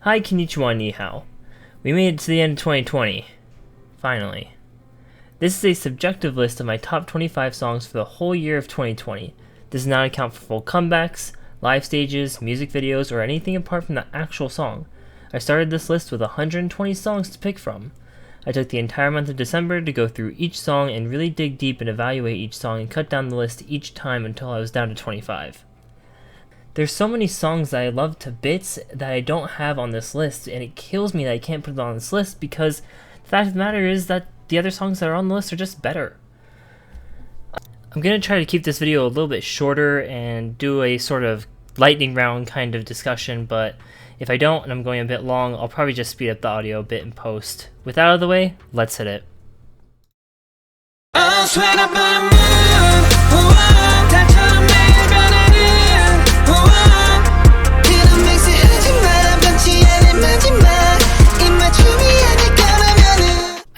Hi, konnichiwa, ni hao. We made it to the end of 2020. Finally. This is a subjective list of my top 25 songs for the whole year of 2020. This does not account for full comebacks, live stages, music videos, or anything apart from the actual song. I started this list with 120 songs to pick from. I took the entire month of December to go through each song and really dig deep and evaluate each song and cut down the list each time until I was down to 25. There's so many songs that I love to bits that I don't have on this list, and it kills me that I can't put it on this list because the fact of the matter is that the other songs that are on the list are just better. I'm going to try to keep this video a little bit shorter and do a sort of lightning round kind of discussion, but if I don't and I'm going a bit long, I'll probably just speed up the audio a bit in post. With that out of the way, let's hit it.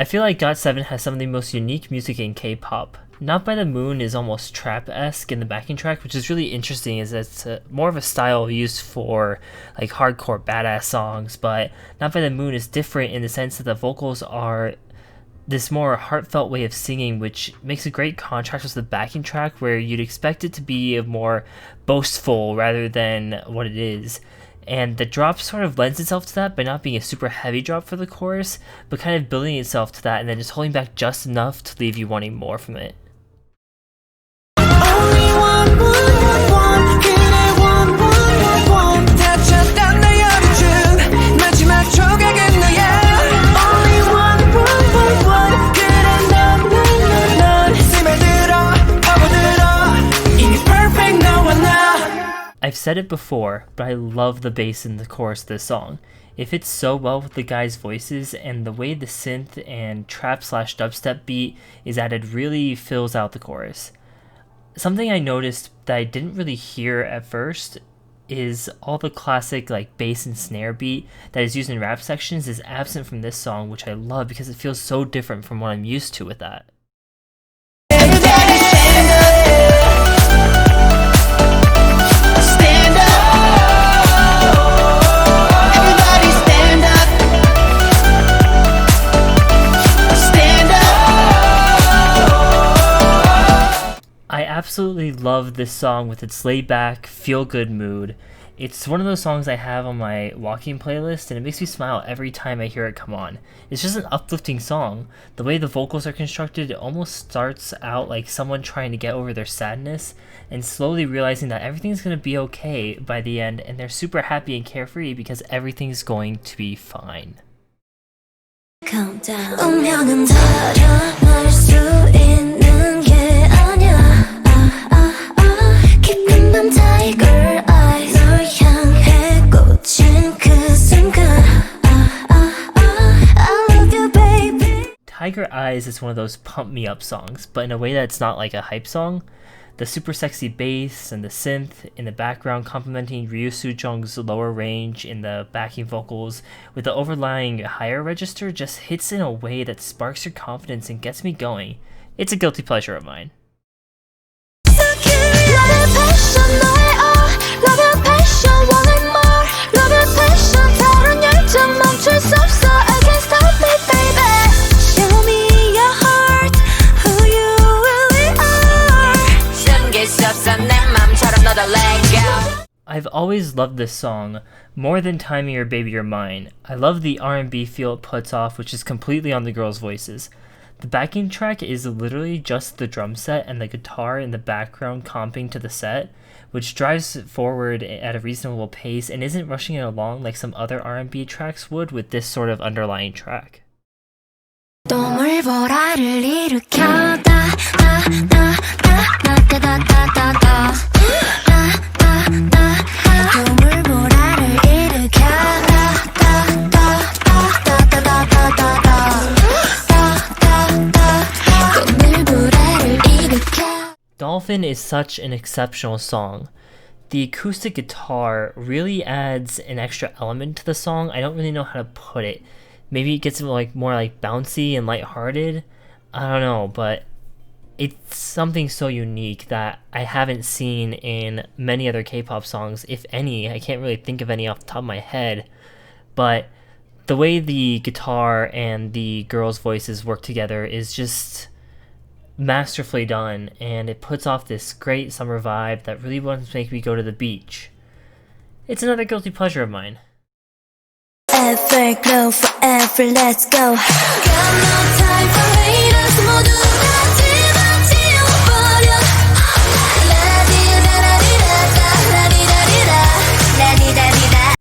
I feel like GOT7 has some of the most unique music in K-pop. Not by the Moon is almost trap-esque in the backing track, which is really interesting as it's more of a style used for like hardcore badass songs, but Not by the Moon is different in the sense that the vocals are this more heartfelt way of singing, which makes a great contrast with the backing track where you'd expect it to be more boastful rather than what it is. And the drop sort of lends itself to that by not being a super heavy drop for the chorus, but kind of building itself to that and then just holding back just enough to leave you wanting more from it. I've said it before, but I love the bass in the chorus of this song. It fits so well with the guys' voices, and the way the synth and trap/dubstep beat is added really fills out the chorus. Something I noticed that I didn't really hear at first is all the classic like bass and snare beat that is used in rap sections is absent from this song, which I love because it feels so different from what I'm used to with that. I absolutely love this song with its laid-back, feel-good mood. It's one of those songs I have on my walking playlist, and it makes me smile every time I hear it come on. It's just an uplifting song. The way the vocals are constructed, it almost starts out like someone trying to get over their sadness, and slowly realizing that everything's going to be okay by the end, and they're super happy and carefree because everything's going to be fine. Tiger Eyes is one of those pump me up songs, but in a way that's not like a hype song. The super sexy bass and the synth in the background complementing Ryu Soo-jung's lower range in the backing vocals with the overlying higher register just hits in a way that sparks your confidence and gets me going. It's a guilty pleasure of mine. I've always loved this song, more than Tie Me or Baby You're Mine. I love the R&B feel it puts off, which is completely on the girls' voices. The backing track is literally just the drum set and the guitar in the background comping to the set, which drives forward at a reasonable pace and isn't rushing it along like some other R&B tracks would with this sort of underlying track. Dolphin is such an exceptional song. The acoustic guitar really adds an extra element to the song. I don't really know how to put it. Maybe it gets like more like bouncy and lighthearted. I don't know, but it's something so unique that I haven't seen in many other K-pop songs, if any. I can't really think of any off the top of my head. but the way the guitar and the girls' voices work together is just masterfully done, and it puts off this great summer vibe that really wants to make me go to the beach. It's another guilty pleasure of mine. Everglow forever, let's go. Got no time for haters, 모두 다 집어버려. 라디다라디다다.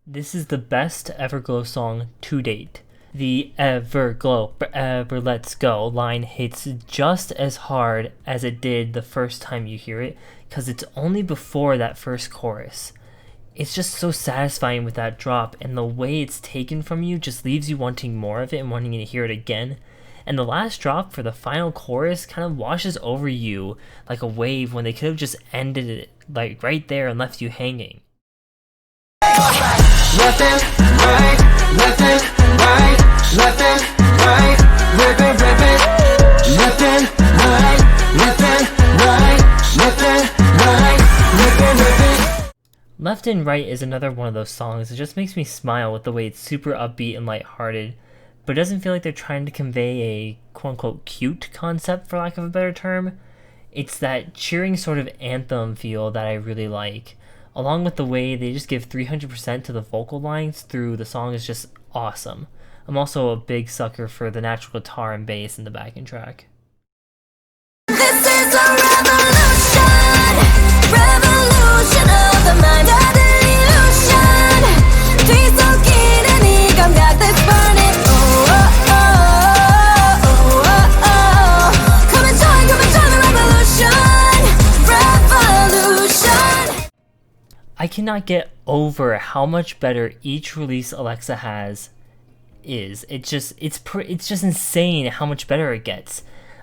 This is the best Everglow song to date. The Everglow forever, let's go line hits just as hard as it did the first time you hear it, because it's only before that first chorus. It's just so satisfying with that drop, and the way it's taken from you just leaves you wanting more of it and wanting to hear it again. And the last drop for the final chorus kind of washes over you like a wave when they could have just ended it like right there and left you hanging. Left and right, left and right, left and right, rip it, left and right, left and right, left and right, rip it. Left and Right is another one of those songs that just makes me smile with the way it's super upbeat and lighthearted, but it doesn't feel like they're trying to convey a quote-unquote cute concept, for lack of a better term. It's that cheering sort of anthem feel that I really like, along with the way they just give 300% to the vocal lines through the song is just awesome. I'm also a big sucker for the natural guitar and bass in the backing track. This is a revolution of the mind, an illusion. 뒤섞이는 이 감각 that's burning. Oh, oh, oh, oh, oh, oh. Come and join the revolution. I cannot get over how much better each release Alexa has is. It's just insane how much better it gets.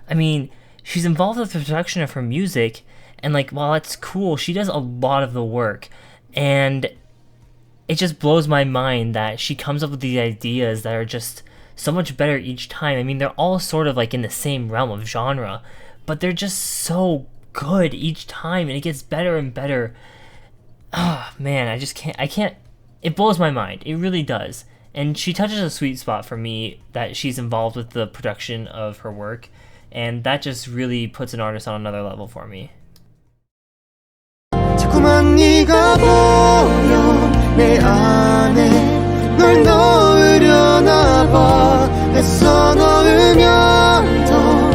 I mean, she's involved with the production of her music, and like, while that's cool, she does a lot of the work, and it just blows my mind that she comes up with these ideas that are just so much better each time. I mean, they're all sort of like in the same realm of genre, but they're just so good each time, and it gets better and better. Oh man, I can't, it blows my mind. It really does. And she touches a sweet spot for me that she's involved with the production of her work, and that just really puts an artist on another level for me. 자꾸만 네가 보여 내 안에 널 넣으려나 봐 애써 넣으면 더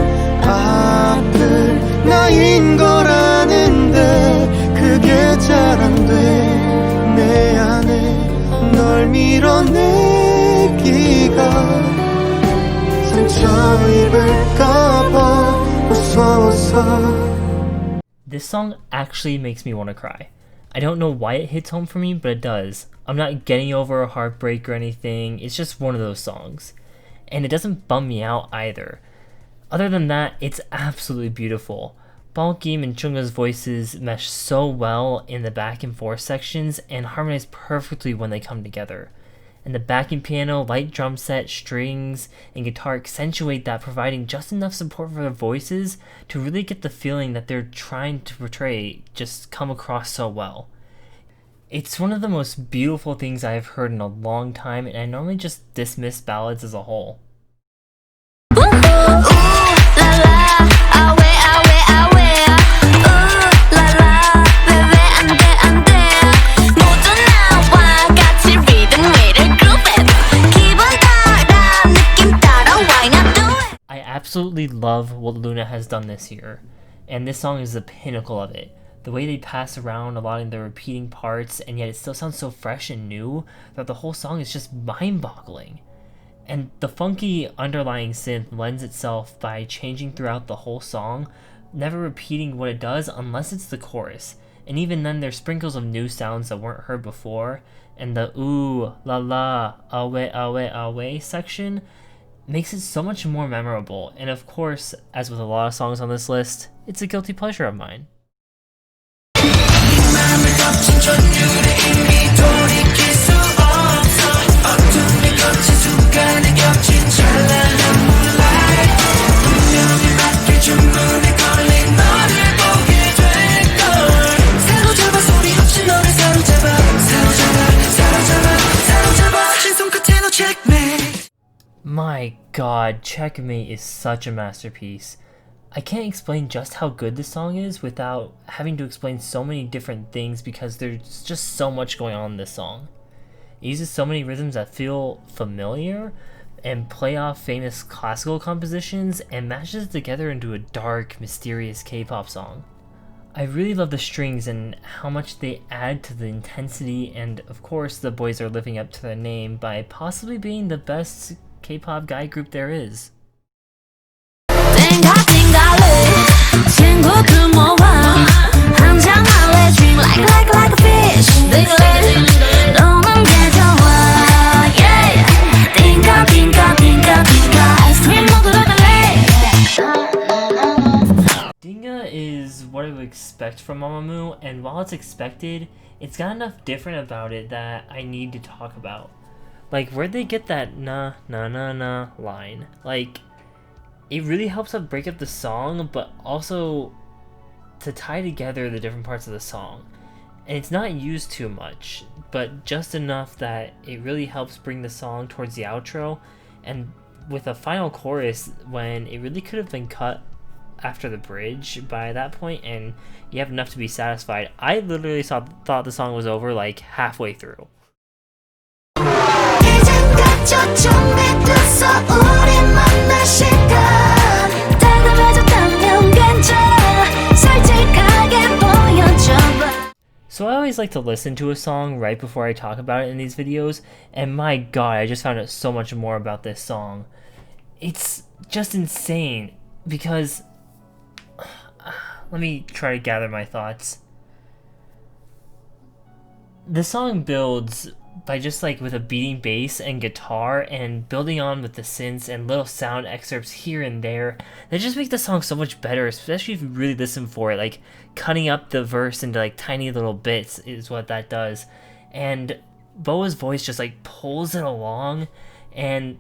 아플 나인 거라는데 그게 잘 안 돼 내 안에 널 밀어내기가 상처 입을까 봐 무서워서. This song actually makes me want to cry. I don't know why it hits home for me, but it does. I'm not getting over a heartbreak or anything, it's just one of those songs. And it doesn't bum me out either. Other than that, it's absolutely beautiful. Balkim and Chungga's voices mesh so well in the back and forth sections and harmonize perfectly when they come together. And the backing piano, light drum set, strings, and guitar accentuate that, providing just enough support for their voices to really get the feeling that they're trying to portray just come across so well. It's one of the most beautiful things I've heard in a long time, and I normally just dismiss ballads as a whole. Absolutely love what Luna has done this year, and this song is the pinnacle of it. The way they pass around a lot of the repeating parts, and yet it still sounds so fresh and new that the whole song is just mind-boggling. And the funky underlying synth lends itself by changing throughout the whole song, never repeating what it does unless it's the chorus. And even then there's sprinkles of new sounds that weren't heard before, and the ooh, la la, awe, awe, awe section makes it so much more memorable, and of course, as with a lot of songs on this list, it's a guilty pleasure of mine. My god, Checkmate is such a masterpiece. I can't explain just how good this song is without having to explain so many different things because there's just so much going on in this song. It uses so many rhythms that feel familiar and play off famous classical compositions and mashes it together into a dark, mysterious K-pop song. I really love the strings and how much they add to the intensity, and of course the boys are living up to their name by possibly being the best K-pop guy group there is. Dinga is what I would expect from Mamamoo, and while it's expected, it's got enough different about it that I need to talk about. Like, where'd they get that na na na na line? Like, it really helps up break up the song, but also to tie together the different parts of the song. And it's not used too much, but just enough that it really helps bring the song towards the outro, and with a final chorus when it really could have been cut after the bridge by that point, and you have enough to be satisfied. I literally thought the song was over like halfway through. So I always like to listen to a song right before I talk about it in these videos, and my god, I just found out so much more about this song. It's just insane, because let me try to gather my thoughts. The song builds by just like with a beating bass and guitar, and building on with the synths and little sound excerpts here and there that just make the song so much better, especially if you really listen for it. Like, cutting up the verse into like tiny little bits is what that does, and Boa's voice just like pulls it along, and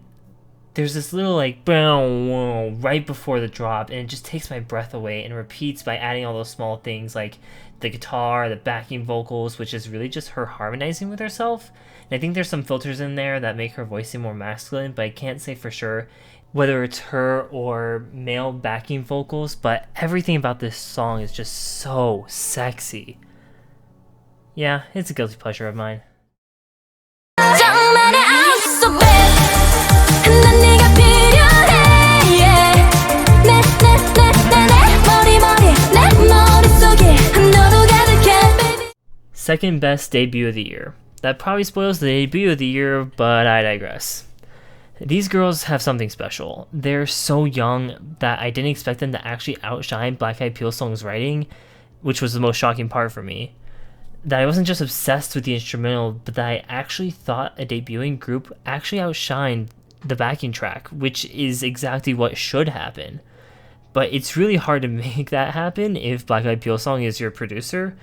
there's this little like bow right before the drop, and it just takes my breath away and repeats by adding all those small things like the guitar, the backing vocals, which is really just her harmonizing with herself. And I think there's some filters in there that make her voice seem more masculine, but I can't say for sure whether it's her or male backing vocals, but everything about this song is just so sexy. Yeah, it's a guilty pleasure of mine. Second best debut of the year. That probably spoils the debut of the year, but I digress. These girls have something special. They're so young that I didn't expect them to actually outshine Black Eyed Song's writing, which was the most shocking part for me. That I wasn't just obsessed with the instrumental, but that I actually thought a debuting group actually outshined the backing track, which is exactly what should happen. But it's really hard to make that happen if Black Eyed Song is your producer.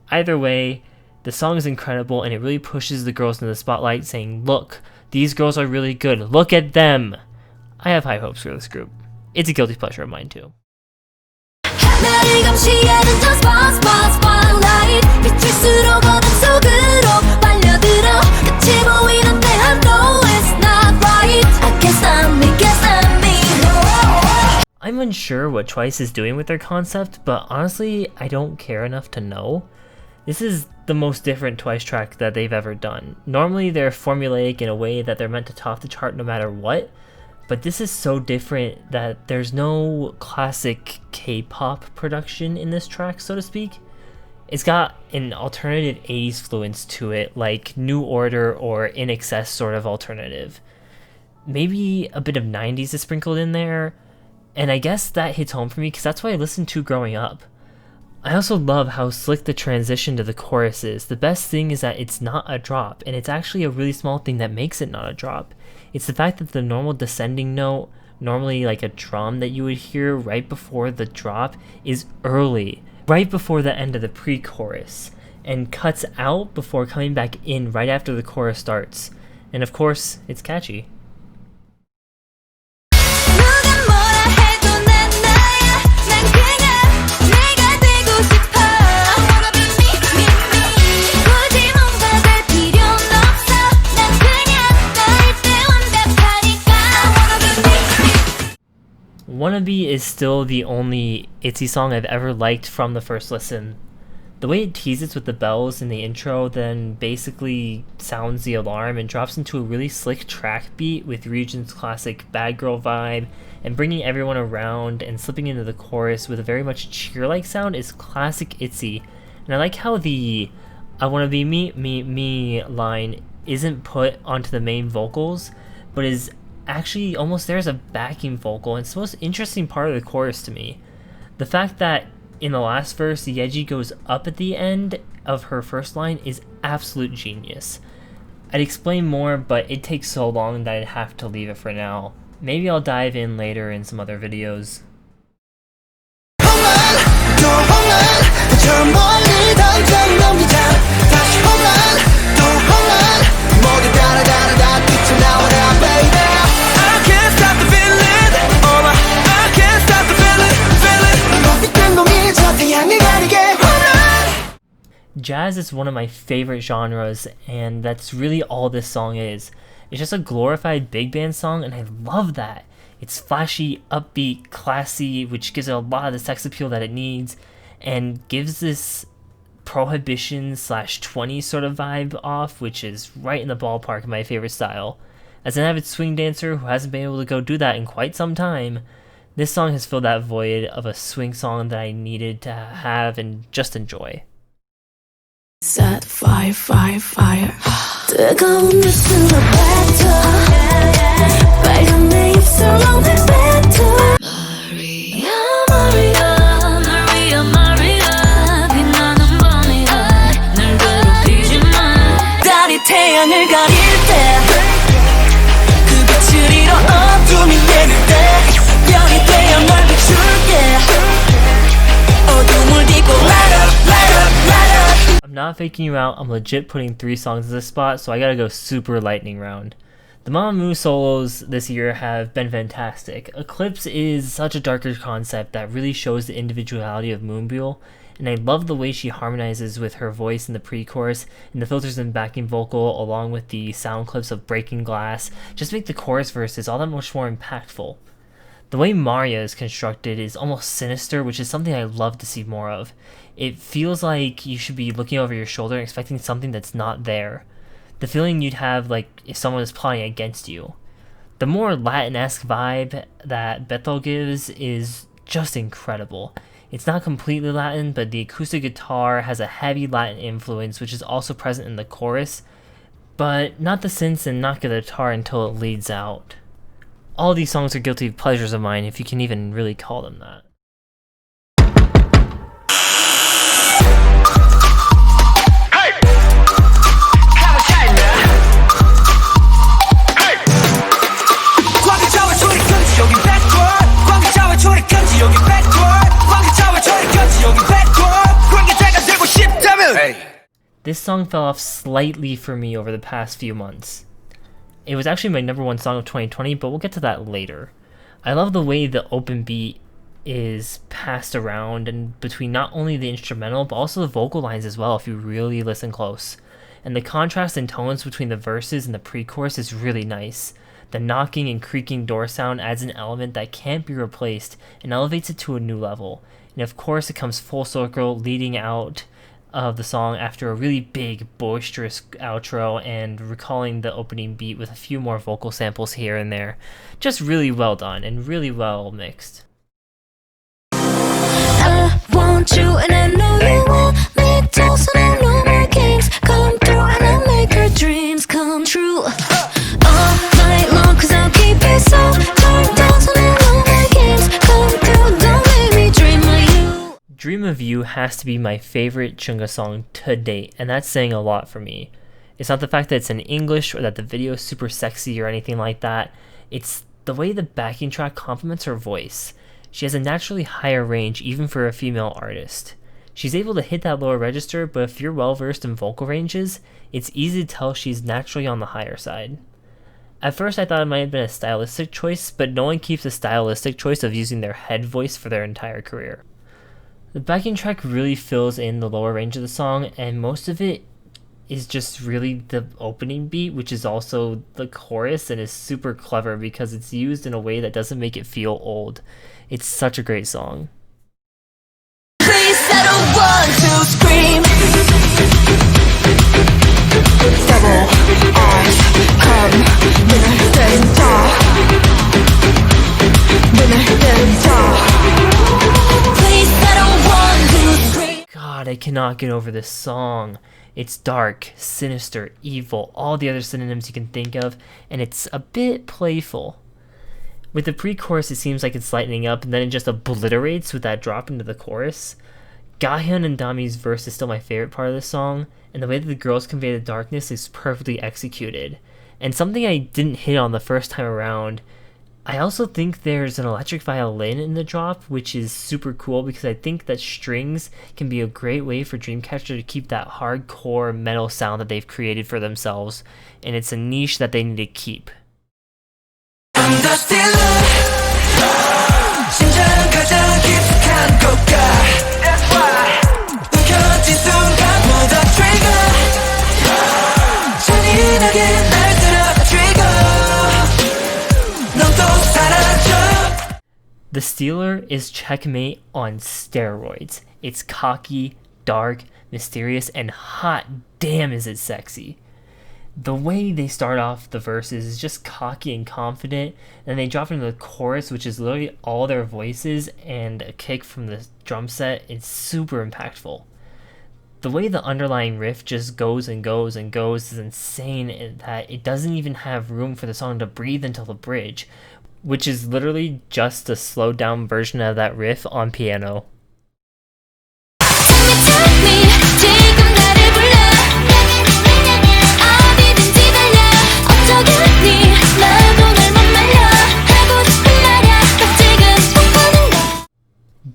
Either way, the song is incredible, and it really pushes the girls into the spotlight, saying, look, these girls are really good, look at them. I have high hopes for this group. It's a guilty pleasure of mine too. I'm unsure what Twice is doing with their concept, but honestly, I don't care enough to know. This is the most different Twice track that they've ever done. Normally they're formulaic in a way that they're meant to top the chart no matter what, but this is so different that there's no classic K-pop production in this track, so to speak. It's got an alternative 80s fluence to it, like New Order or In Excess sort of alternative. Maybe a bit of 90s is sprinkled in there, and I guess that hits home for me because that's what I listened to growing up. I also love how slick the transition to the chorus is. The best thing is that it's not a drop, and it's actually a really small thing that makes it not a drop. It's the fact that the normal descending note, normally like a drum that you would hear right before the drop, is early, right before the end of the pre-chorus, and cuts out before coming back in right after the chorus starts. And of course, it's catchy. Wannabe is still the only ITZY song I've ever liked from the first listen. The way it teases with the bells in the intro, then basically sounds the alarm and drops into a really slick track beat with Ryujin's classic bad girl vibe, and bringing everyone around and slipping into the chorus with a very much cheer-like sound is classic ITZY. And I like how the "I wanna be me" line isn't put onto the main vocals, but is actually almost there as a backing vocal, and it's the most interesting part of the chorus to me. The fact that in the last verse, Yeji goes up at the end of her first line is absolute genius. I'd explain more, but it takes so long that I'd have to leave it for now. Maybe I'll dive in later in some other videos. Jazz is one of my favorite genres, and that's really all this song is. It's just a glorified big band song, and I love that. It's flashy, upbeat, classy, which gives it a lot of the sex appeal that it needs, and gives this Prohibition/20 sort of vibe off, which is right in the ballpark of my favorite style. As an avid swing dancer who hasn't been able to go do that in quite some time, this song has filled that void of a swing song that I needed to have and just enjoy. Set fire, fire, fire. 뜨거운 뉴스로 뱉어. 빨간 내 입술로 내 뱉어. Maria, Maria, Maria, Maria. 빛나는 밤이야. 날 괴롭히지 마. 달이 태양을 가릴 때. 그 빛을 잃어 어둠이 내릴 때. 별이 되어 널 비출게. 어둠을 딛고 light up, light up, light up. I'm not faking you out, I'm legit putting 3 songs in this spot, so I gotta go super lightning round. The Mamamoo solos this year have been fantastic. Eclipse is such a darker concept that really shows the individuality of Moonbyul, and I love the way she harmonizes with her voice in the pre-chorus, and the filters and backing vocal along with the sound clips of Breaking Glass just make the chorus verses all that much more impactful. The way Maria is constructed is almost sinister, which is something I love to see more of. It feels like you should be looking over your shoulder and expecting something that's not there. The feeling you'd have like if someone is plotting against you. The more Latin-esque vibe that Bethel gives is just incredible. It's not completely Latin, but the acoustic guitar has a heavy Latin influence, which is also present in the chorus, but not the synths and not the guitar until it leads out. All these songs are guilty pleasures of mine, if you can even really call them that. This song fell off slightly for me over the past few months. It was actually my #1 song of 2020, but we'll get to that later. I love the way the open beat is passed around and between not only the instrumental, but also the vocal lines as well if you really listen close. And the contrast in tones between the verses and the pre-chorus is really nice. The knocking and creaking door sound adds an element that can't be replaced and elevates it to a new level. And of course it comes full circle leading out of the song after a really big, boisterous outro and recalling the opening beat with a few more vocal samples here and there. Just really well done and really well mixed. I want you and I know you want me too, so no more games come through and I'll make your dreams come true. All night long, cause I'll keep it so turned down, so no more games come through, don't make me dream of you. Dream of You has to be my favorite Chungha song to date, and that's saying a lot for me. It's not the fact that it's in English or that the video is super sexy or anything like that. It's the way the backing track complements her voice. She has a naturally higher range even for a female artist. She's able to hit that lower register, but if you're well versed in vocal ranges, it's easy to tell she's naturally on the higher side. At first I thought it might have been a stylistic choice, but no one keeps a stylistic choice of using their head voice for their entire career. The backing track really fills in the lower range of the song, and most of it is just really the opening beat, which is also the chorus, and is super clever because it's used in a way that doesn't make it feel old. It's such a great song. Please I don't want to scream. Double eyes come 눈을 Please I don't want to scream. God, I cannot get over this song. It's dark, sinister, evil, all the other synonyms you can think of, and it's a bit playful. With the pre-chorus, it seems like it's lightening up, and then it just obliterates with that drop into the chorus. Gahyun and Dami's verse is still my favorite part of the song, and the way that the girls convey the darkness is perfectly executed. And something I didn't hit on the first time around, I also think there's an electric violin in the drop, which is super cool because I think that strings can be a great way for Dreamcatcher to keep that hardcore metal sound that they've created for themselves, and it's a niche that they need to keep. The Stealer is Checkmate on steroids. It's cocky, dark, mysterious, and hot damn is it sexy. The way they start off the verses is just cocky and confident, and they drop into the chorus, which is literally all their voices and a kick from the drum set. It's super impactful. The way the underlying riff just goes and goes and goes is insane, in that it doesn't even have room for the song to breathe until the bridge, which is literally just a slowed down version of that riff on piano.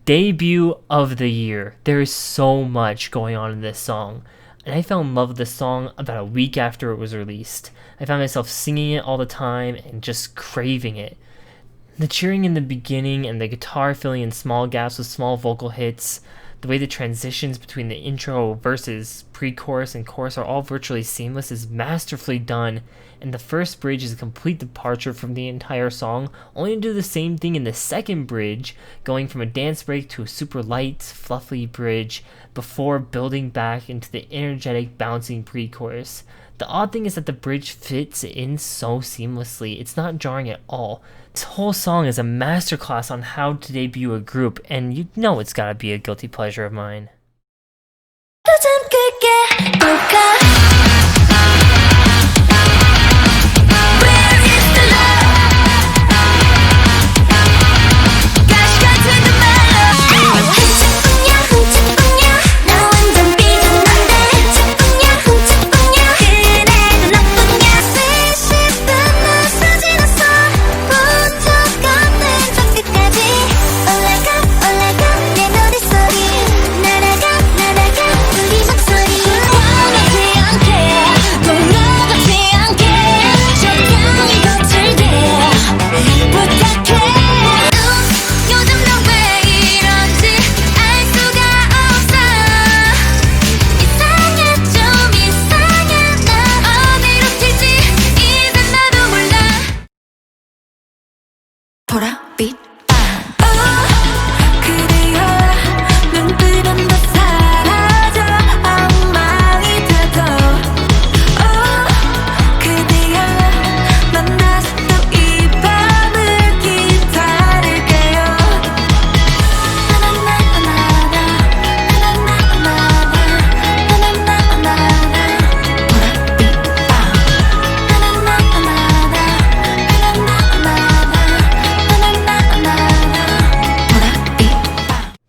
Debut of the year. There is so much going on in this song, and I fell in love with this song about a week after it was released. I found myself singing it all the time and just craving it. The cheering in the beginning and the guitar filling in small gaps with small vocal hits, the way the transitions between the intro, verses, pre-chorus, and chorus are all virtually seamless is masterfully done, and the first bridge is a complete departure from the entire song, only to do the same thing in the second bridge, going from a dance break to a super light, fluffy bridge, before building back into the energetic, bouncing pre-chorus. The odd thing is that the bridge fits in so seamlessly, it's not jarring at all. This whole song is a masterclass on how to debut a group, and you know it's gotta be a guilty pleasure of mine.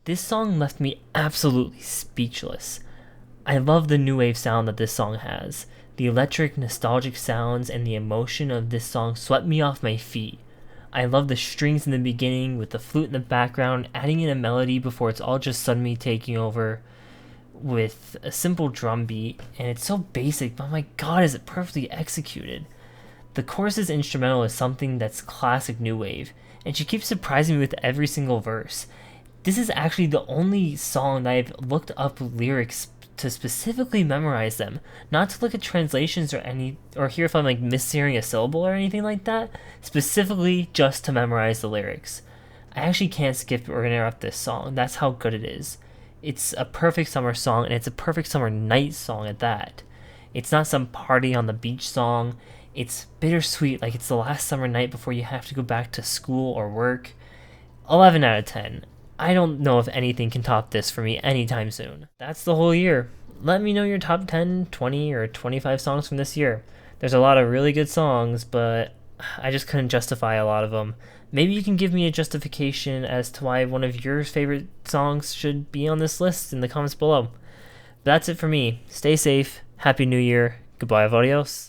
This song left me absolutely speechless. I love the new wave sound that this song has. The electric, nostalgic sounds and the emotion of this song swept me off my feet. I love the strings in the beginning with the flute in the background, adding in a melody before it's all just suddenly taking over with a simple drum beat, and it's so basic, but my god is it perfectly executed. The chorus's instrumental is something that's classic new wave, and she keeps surprising me with every single verse. This is actually the only song that I've looked up lyrics to specifically memorize them, not to look at translations or hear if I'm like mishearing a syllable or anything like that, specifically just to memorize the lyrics. I actually can't skip or interrupt this song. That's how good it is. It's a perfect summer song, and it's a perfect summer night song at that. It's not some party on the beach song. It's bittersweet, like it's the last summer night before you have to go back to school or work. 11 out of 10. I don't know if anything can top this for me anytime soon. That's the whole year. Let me know your top 10, 20, or 25 songs from this year. There's a lot of really good songs, but I just couldn't justify a lot of them. Maybe you can give me a justification as to why one of your favorite songs should be on this list in the comments below. But that's it for me. Stay safe. Happy New Year. Goodbye, adios.